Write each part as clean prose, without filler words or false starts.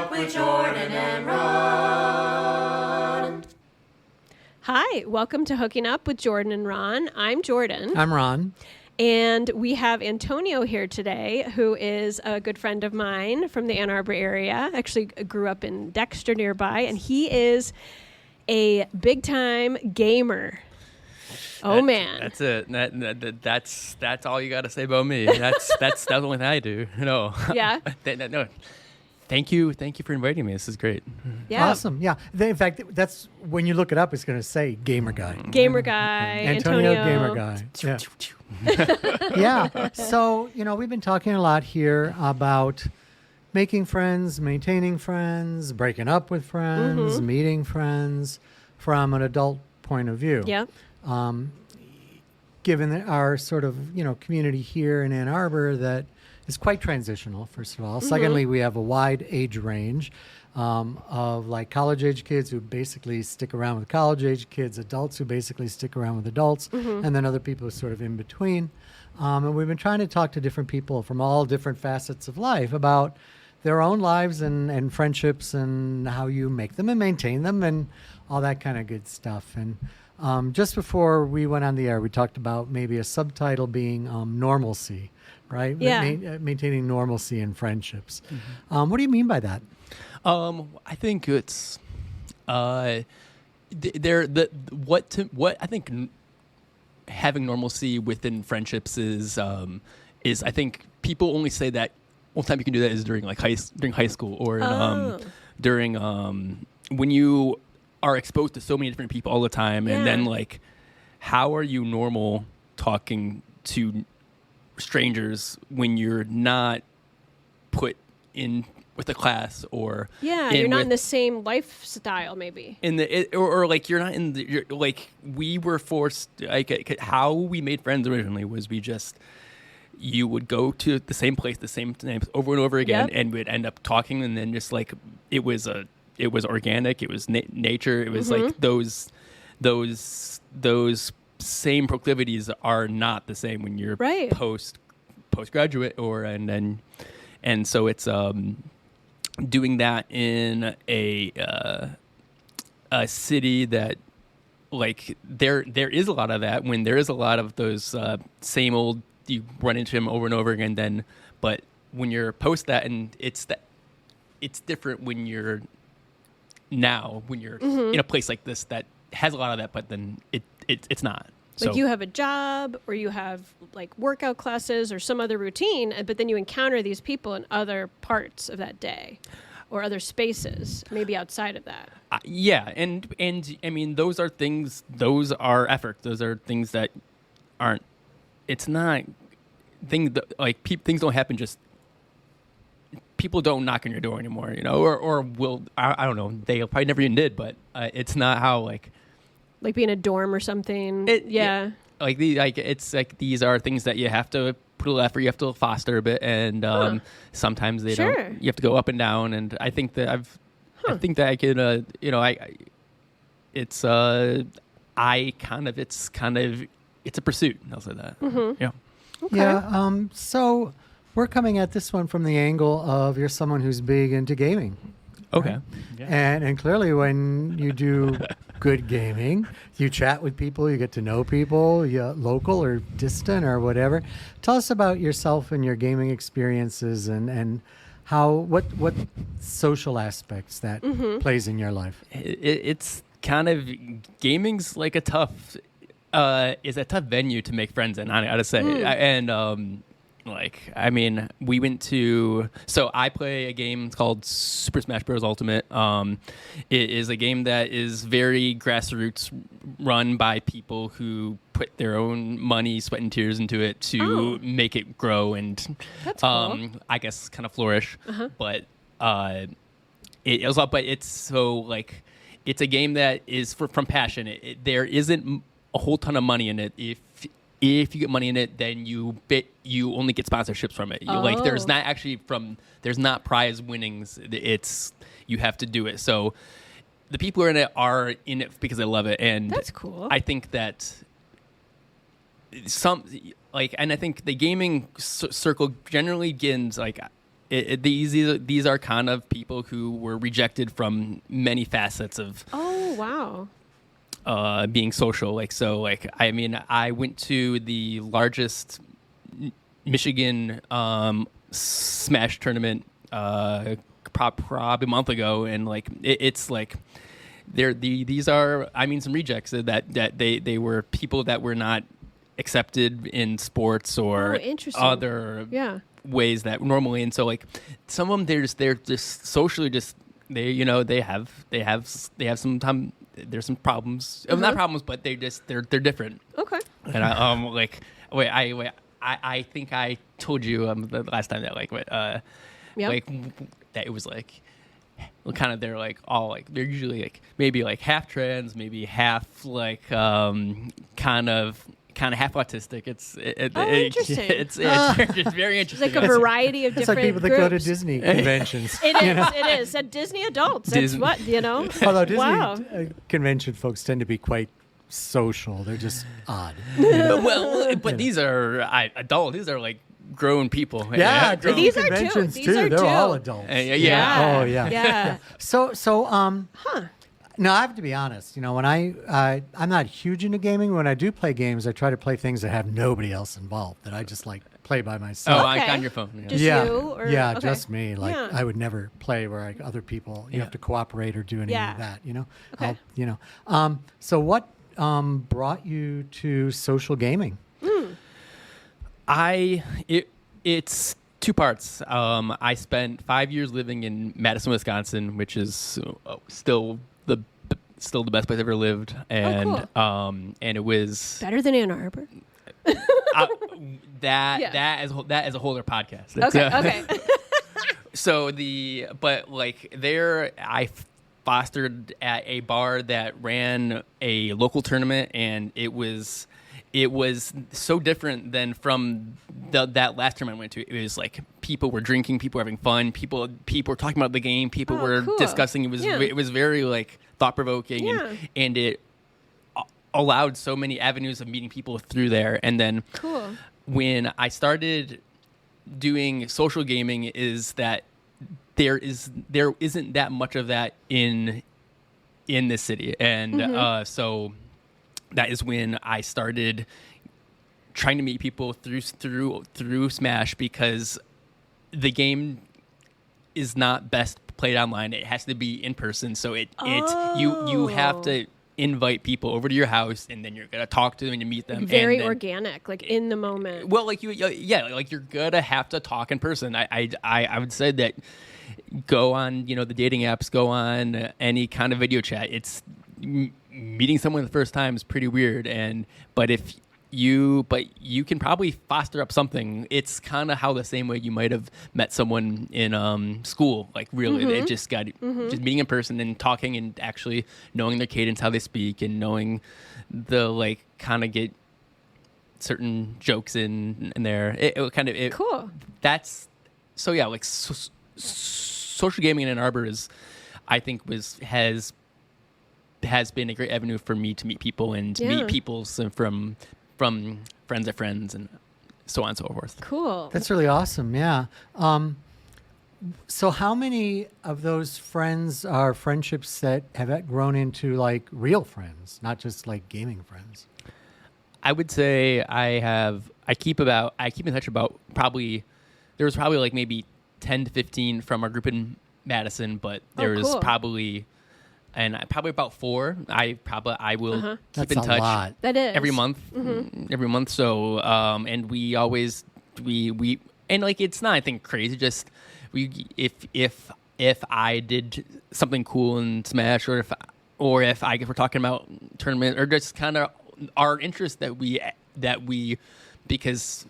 Up with Jordan and Ron. Hi, welcome to Hooking Up with Jordan and Ron. I'm Jordan. I'm Ron. And we have Antonio here today, who is a good friend of mine from the Ann Arbor area. Actually grew up in Dexter nearby, and he is a big-time gamer. Man. That's it. That's all you got to say about me. That's the only thing I do. No. Yeah. No. Thank you for inviting me. This is great. Yeah. Awesome. Yeah. In fact, that's when you look it up, it's going to say gamer guy. Gamer guy. Antonio gamer guy. Yeah. Yeah. So, we've been talking a lot here about making friends, maintaining friends, breaking up with friends, meeting friends from an adult point of view. Yeah. Given our sort of, community here in Ann Arbor that is quite transitional, first of all. Secondly, we have a wide age range of like college-age kids who basically stick around with college-age kids, adults who basically stick around with adults, and then other people who are sort of in between. And we've been trying to talk to different people from all different facets of life about their own lives and friendships and how you make them and maintain them and all that kind of good stuff. And just before we went on the air, we talked about maybe a subtitle being normalcy, right? Yeah. Maintaining normalcy in friendships. What do you mean by that? I think it's what I think having normalcy within friendships is I think people only say that one time you can do that is during like during high school or during when you are exposed to so many different people all the time, and then like how are you normal talking to strangers when you're not put in with a class or you're not in the same lifestyle maybe or like you're not in the like we were forced, like how we made friends originally was you would go to the same place the same times over and over again, and we'd end up talking, and then just like it was organic, it was nature, it was like those same proclivities are not the same when you're postgraduate and so it's doing that in a city that like there is a lot of that, when there is a lot of those same old, you run into him over and over again, but when you're post that, and it's different when you're in a place like this that has a lot of that, but then it's not. Like you have a job or you have like workout classes or some other routine, but then you encounter these people in other parts of that day or other spaces, maybe outside of that. And I mean, those are effort. Those are things that aren't, it's not things that, like things don't happen just, people don't knock on your door anymore, or will, I don't know, they probably never even did, but it's not how like being in a dorm or something. It's like these are things that you have to put a little effort, you have to foster a bit, and sometimes they don't. You have to go up and down, and I think that I think that I can, it's a pursuit. I'll say that. Yeah. Okay. Yeah. So we're coming at this one from the angle of you're someone who's big into gaming. Okay. Right? Yeah. And clearly when you do good gaming, you chat with people, you get to know people, local or distant or whatever. Tell us about yourself and your gaming experiences and how what social aspects that plays in your life. It's kind of, gaming's like a tough venue to make friends in, I gotta say. And we went to, so I play a game called Super Smash Bros. Ultimate. It is a game that is very grassroots, run by people who put their own money, sweat, and tears into it to make it grow and, that's cool. I guess, kind of flourish. But it's so like, it's a game that is from passion. There isn't a whole ton of money in it. If you get money in it, then you only get sponsorships from it. Like there's not prize winnings. It's, you have to do it. So the people who are in it because they love it, and that's cool. I think that and I think the gaming circle generally begins like, these are kind of people who were rejected from many facets of Oh, wow. being social. Like, so, like, I mean, I went to the largest Michigan Smash tournament probably a month ago, and like it's like these are, I mean, some rejects that they were people that were not accepted in sports or interesting. other ways that normally. And so, like, some of them they're just socially just they have some time. There's some problems, not problems, but they're different. Okay. And I think I told you the last time that like that it was like kind of they're like all like they're usually like maybe like half trans, maybe half like kind of half autistic. Interesting. It's very interesting. It's like a variety of It's different like people that groups. go to Disney conventions. It is. At Disney adults. That's what, Although Disney Wow. Convention folks tend to be quite social. They're just odd. Well, but these are adult. These are like grown people. Yeah, grown. These are conventions These too. are They're two. all adults. Yeah. Oh yeah. Yeah. So no, I have to be honest. When I'm not huge into gaming. When I do play games, I try to play things that have nobody else involved. That I just like play by myself. Oh, Okay. on your phone. Yeah. Just yeah, you? Or, yeah, okay. just me. Like Yeah. I would never play where like other people. You Yeah. have to cooperate or do any Yeah. of that. Okay. So what brought you to social gaming? It's two parts. I spent 5 years living in Madison, Wisconsin, which is still the best place I've ever lived, and cool. And it was Better than Ann Arbor. that is a whole other podcast. Okay. So but like there, I fostered at a bar that ran a local tournament, and it was so different than from that last tournament I went to. It was like people were drinking, people were having fun, people were talking about the game, people were cool. discussing. Yeah. It was very like thought provoking, Yeah. and it allowed so many avenues of meeting people through there. And then Cool. when I started doing social gaming, is that there isn't that much of that in this city, and so that is when I started trying to meet people through Smash, because the game is not best played online. It has to be in person. So you have to invite people over to your house, and then you're gonna talk to them and you meet them. Very and then, organic, like in the moment. well, like like you're gonna have to talk in person. I would say that go on the dating apps, go on any kind of video chat. It's meeting someone the first time is pretty weird, but you can probably foster up something. It's kind of how the same way you might have met someone in school. Like really, it just got just meeting in person and talking and actually knowing their cadence, how they speak, and knowing the like kind of get certain jokes in there. It kind of Cool. That's so yeah. Like social gaming in Ann Arbor I think has been a great avenue for me to meet people and to meet people from friends of friends and so on and so forth. Cool. That's really awesome. Yeah. So how many of those friends are friendships that have grown into like real friends, not just like gaming friends? I would say I keep in touch about there was probably like maybe 10 to 15 from our group in Madison, but there was cool. probably about 4. I will keep That's in a touch lot. That is. every month. So, and we always, we, and like, it's not, I think, crazy. Just if I did something cool in Smash, or if we're talking about tournament, or just kind of our interest that we, because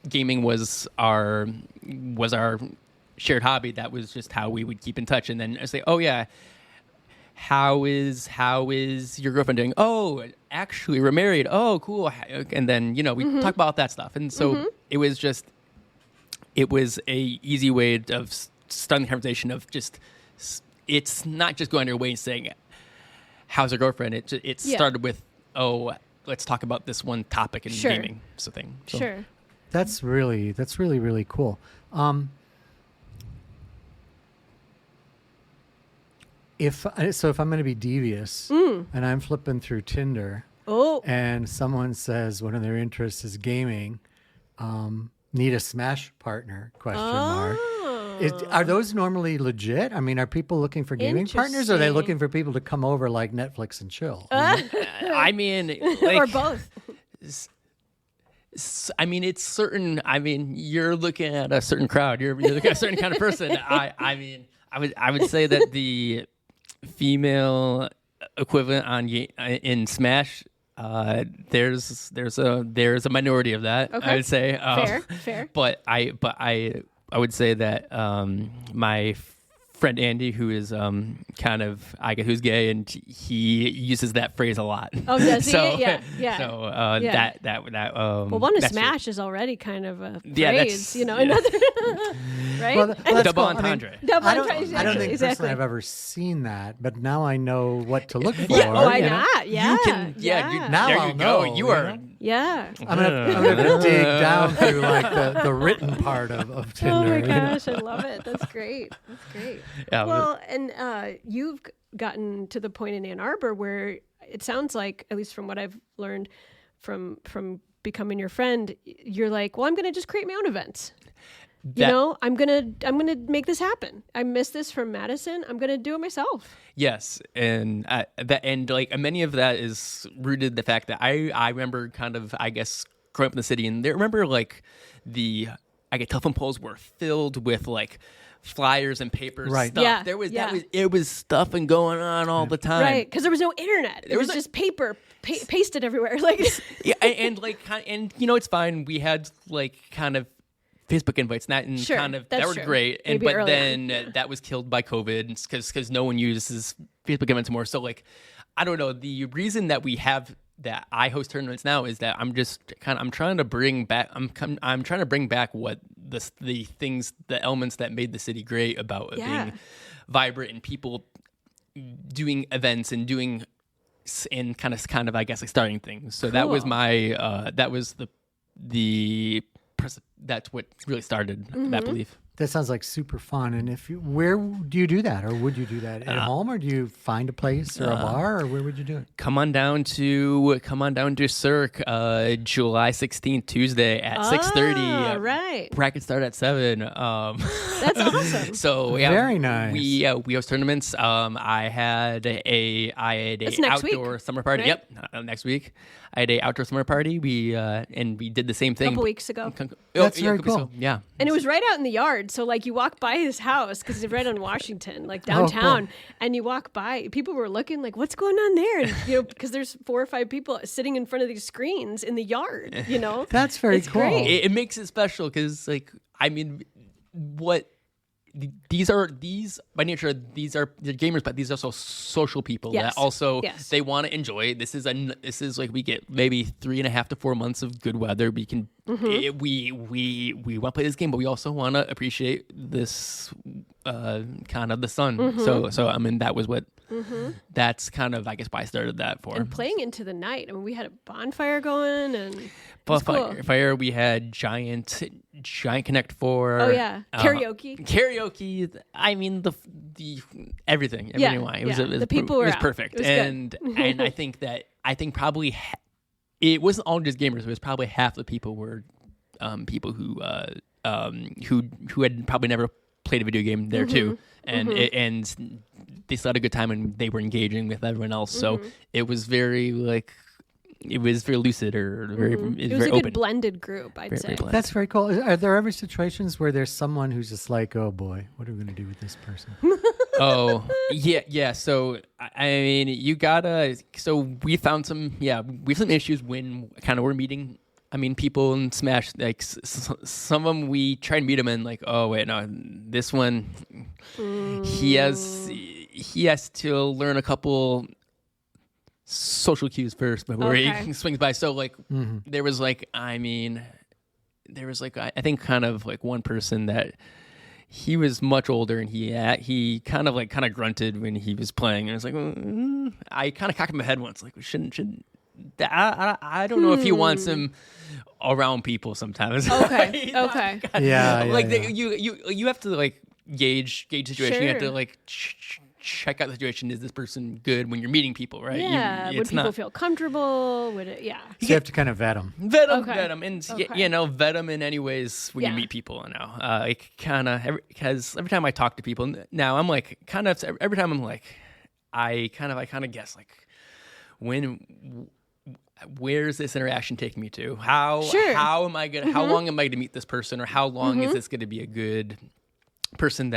gaming was our shared hobby. That was just how we would keep in touch. And then I say, oh yeah, how is your girlfriend doing? Oh, actually, we're married. Oh, cool. And then we talk about that stuff. And so it was a easy way of starting the conversation of just, it's not just going your way and saying, how's your girlfriend? It started with, oh, let's talk about this one topic in gaming. So. Sure. That's really, really cool. if I'm going to be devious and I'm flipping through Tinder and someone says one of their interests is gaming, need a Smash partner, question mark. Are those normally legit? I mean, are people looking for gaming partners, or are they looking for people to come over like Netflix and chill? I mean, like, or both. I mean, it's certain. I mean, you're looking at a certain crowd. You're looking at a certain kind of person. I mean, I would say that the female equivalent in Smash, there's a minority of that. Okay. I would say Fair. But I would say that my friend Andy, who is who's gay, and he uses that phrase a lot. Oh, does he? So, Yeah. So Yeah. that well, one to smash is already kind of a phrase, another, right? Well, that's double cool. entendre. Double I don't entendre, think personally I've ever seen that, but now I know what to look for. Yeah, why you know? not? Yeah. You can, Now there I'll you go. know, You are. know? Yeah. I'm gonna dig down through like the written part of Tinder. Oh my you know? gosh, I love it. That's great. Yeah, Well, and you've gotten to the point in Ann Arbor where it sounds like, at least from what I've learned from becoming your friend, you're like, well, I'm going to just create my own events. I'm gonna make this happen. I missed this from Madison. I'm gonna do it myself. Yes, and many of that is rooted in the fact that I remember kind of, I guess, growing up in the city, and I remember like telephone poles were filled with like flyers and paper stuff. Yeah, it was stuff and going on all the time. Right, because there was no internet. It was just paper pasted everywhere. Like and it's fine. We had like kind of Facebook invites, that were great, but then that was killed by COVID because no one uses Facebook events more. So like, I don't know. The reason that we have that I host tournaments now is that I'm trying to bring back what the elements that made the city great about being vibrant and people doing events and doing and kind of I guess like starting things. So that was my that's what really started that belief. That sounds like super fun. And where do you do that, or would you do that at home, or do you find a place or a bar, or where would you do it? Come on down to Cirque, July 16th, Tuesday at 6:30. Right. Brackets start at 7. That's awesome. So very nice. We host tournaments. I had a outdoor summer party. Right? Yep, next week. I had a outdoor summer party. We did the same thing a couple weeks ago. That's very cool. So, yeah. And it was right out in the yard. So like you walk by his house because it's right on Washington, like downtown, and you walk by, people were looking like, what's going on there? And because there's 4 or 5 people sitting in front of these screens in the yard, That's very it's cool. Great. It makes it special because these by nature, they're gamers, but these are also social people that also they want to enjoy. This is like we get maybe 3.5 to 4 months of good weather. We can we want to play this game, but we also want to appreciate this kind of the sun. So I mean that was what that's kind of I guess why I started that for. And playing into the night. I mean, we had a bonfire going and. Bonfire. We had giant Connect 4. Oh yeah, karaoke. I mean the everything. It was the people were perfect. It was and I think probably it wasn't all just gamers. It was probably half the people were people who had probably never played a video game there too, and and they still had a good time and they were engaging with everyone else. So it was very like. It was very lucid or very, it was a very good open. Blended group, I'd say. That's very cool. Are there ever situations where there's someone who's just like, oh boy, what are we going to do with this person? Yeah. So, I mean, you gotta, so we found some issues when kind of we're meeting, I mean, people in Smash, like some of them, we try and meet them and like, oh wait, no, this one, he has to learn a couple social cues first before he swings by. So like there was like I think kind of like one person that he was much older and he kind of grunted when he was playing and I was like I kind of cocked my head once like shouldn't I don't know if he wants him around people sometimes. Okay. Yeah. Like you have to like gauge situation. Sure. You have to like check out the situation. Is this person good when you're meeting people, right? Yeah. Would people feel comfortable? Would it? Yeah. So you have to kind of vet them. Vet them, Okay. vet them, and Okay. vet them in any ways when you meet people. Like kind of because every time I talk to people now, I'm like kind of every time I'm like, I kind of guess like where's this interaction taking me to? How am I gonna? How long am I gonna meet this person, or how long is this gonna be a good person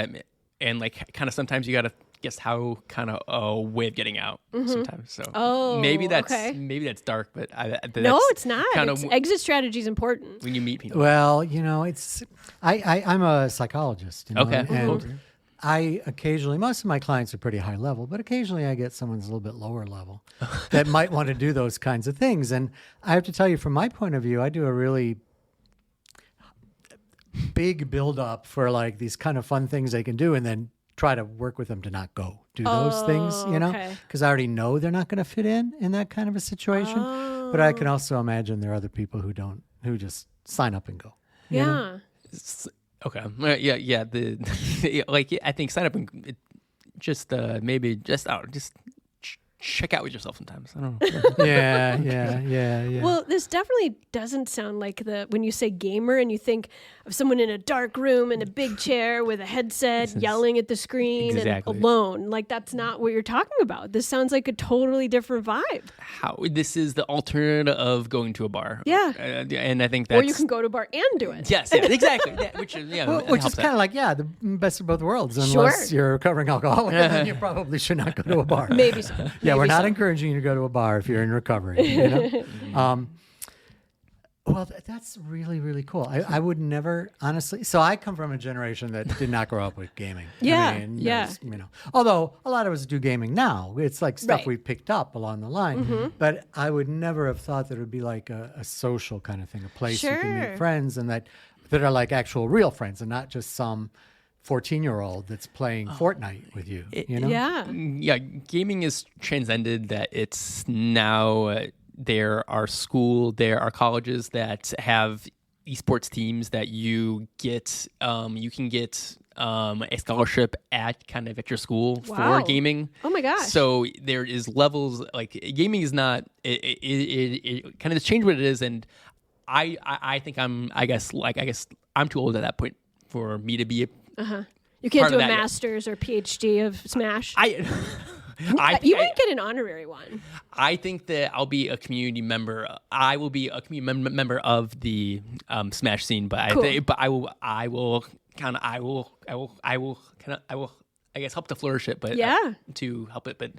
and like kind of sometimes you gotta guess how kind of a way of getting out sometimes. So maybe that's dark, but No, it's not. Kind of Exit strategy is important. when you meet people. Well, it's I'm a psychologist. Okay. And I occasionally, most of my clients are pretty high level, but occasionally I get someone who's a little bit lower level that might want to do those kinds of things. And I have to tell you, from my point of view, I do a really big build up for like these kind of fun things they can do, and then try to work with them to not go do those things, okay. because I already know they're not going to fit in that kind of a situation. But I can also imagine there are other people who just sign up and go. you know? Yeah. Okay. Yeah. I think sign up and maybe just check out with yourself sometimes. I don't know. Yeah. Well, this definitely doesn't sound like when you say gamer and you think of someone in a dark room in a big chair with a headset yelling at the screen Exactly. and alone. Like, that's not what you're talking about. This sounds like a totally different vibe. This is the alternative of going to a bar. Yeah. And I think that's... Or you can go to a bar and do it. Yes, exactly. Which is Which is kind of like, the best of both worlds. Unless you're a recovering alcoholic, then you probably should not go to a bar. Maybe so. Yeah, we're Maybe not so. encouraging you to go to a bar if you're in recovery. Well, that's really, really cool. I would never, honestly. So I come from a generation that did not grow up with gaming. Yeah. There's, although a lot of us do gaming now. It's like stuff Right. we picked up along the line. But I would never have thought that it would be like a social kind of thing, a place you can Sure. meet friends and that are like actual real friends and not just some 14-year-old that's playing Fortnite with you. Yeah. Yeah, gaming is transcended that it's now there are colleges that have esports teams that you can get a scholarship at your school Wow. for gaming. Oh my gosh. So there is levels, like gaming is not it kind of has changed what it is, and I think I guess I'm too old at that point for me to be You can't part do of a that, yeah. master's or PhD of Smash. you might get an honorary one. I think that I'll be a community member. I will be a community member of the Smash scene, but Cool. I guess help to flourish it, but Yeah. to help it. But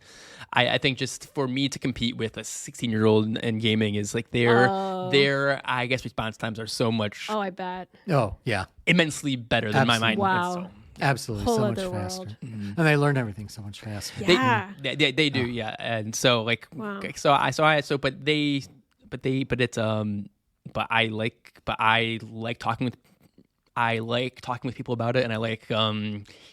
I think just for me to compete with a 16-year-old in gaming is like their I guess response times are so much Oh, I bet. Oh, yeah. immensely better than my mind. Wow. So, Absolutely. Whole So much other faster. world. And they learn everything so much faster. Yeah. They do, yeah. And so like Wow. I like talking with people about it, and I like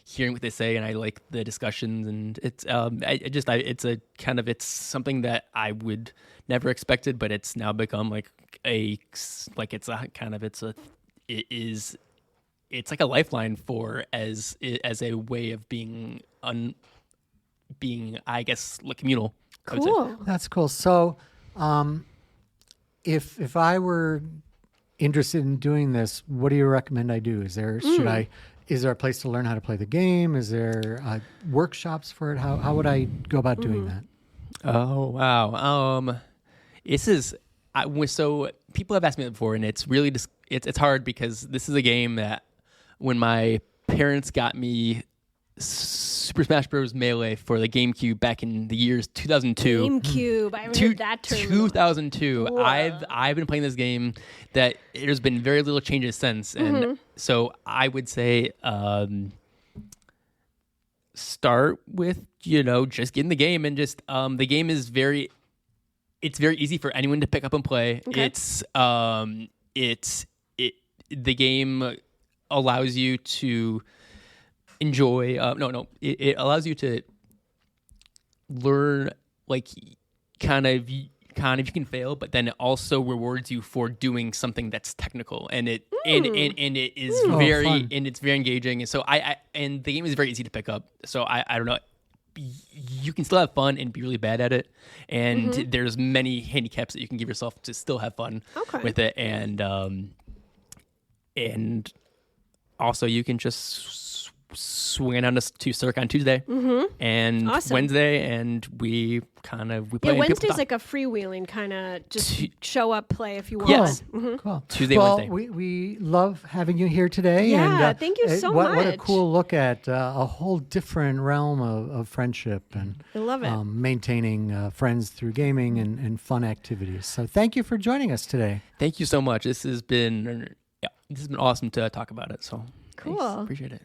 hearing what they say, and I like the discussions, and it's it's something that I would never expected, but it's now become it's like a lifeline for as a way of being I guess like communal. I would say. Cool. That's cool. So, if I were interested in doing this, what do you recommend I do? Is there a place to learn how to play the game? Is there workshops for it? How would I go about doing that? Oh wow. So people have asked me that before, and it's really just it's hard because this is a game that when my parents got me Super Smash Bros. Melee for the GameCube back in the years 2002. GameCube. I haven't heard that term. 2002. Whoa. I've been playing this game that there's been very little changes since, and so I would say start with just getting the game, and just the game is very easy for anyone to pick up and play. Okay. The game allows you to enjoy it allows you to learn, like kind of you can fail, but then it also rewards you for doing something that's technical, and it is fun. it's very engaging, and so and the game is very easy to pick up, so I don't know, you can still have fun and be really bad at it. And there's many handicaps that you can give yourself to still have fun with it. And also you can just swing it on to Cirque on Tuesday and Wednesday, and we play. Wednesday's like a freewheeling kind of just show up, play if you want. Yes. Cool. Tuesday, well, Wednesday. we love having you here today. Yeah, and, thank you so What a much. cool look at a whole different realm of friendship and I love it. maintaining friends through gaming and fun activities. So thank you for joining us today. Thank you so much. This has been awesome to talk about it. So Cool. thanks. Appreciate it.